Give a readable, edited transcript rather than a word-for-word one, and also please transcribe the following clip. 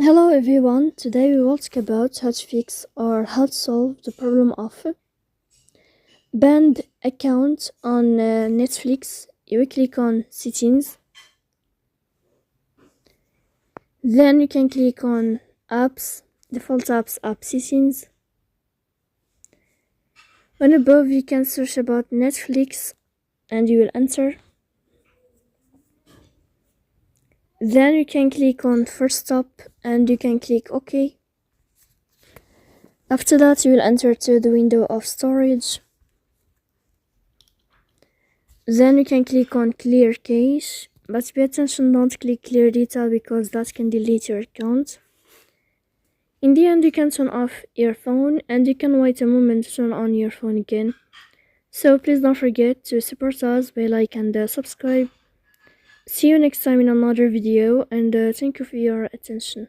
Hello everyone, today we will talk about how to fix or how to solve the problem of banned account on Netflix. You will click on settings, then you can click on apps, default apps, app settings. When above you can search about Netflix and you will enter. Then you can click on first stop and you can click OK. After that you will enter to the window of storage. Then you can click on clear cache, but pay attention, don't click clear data because that can delete your account. In the end you can turn off your phone and you can wait a moment to turn on your phone again. So please don't forget to support us by like and subscribe. See you next time in another video and thank you for your attention.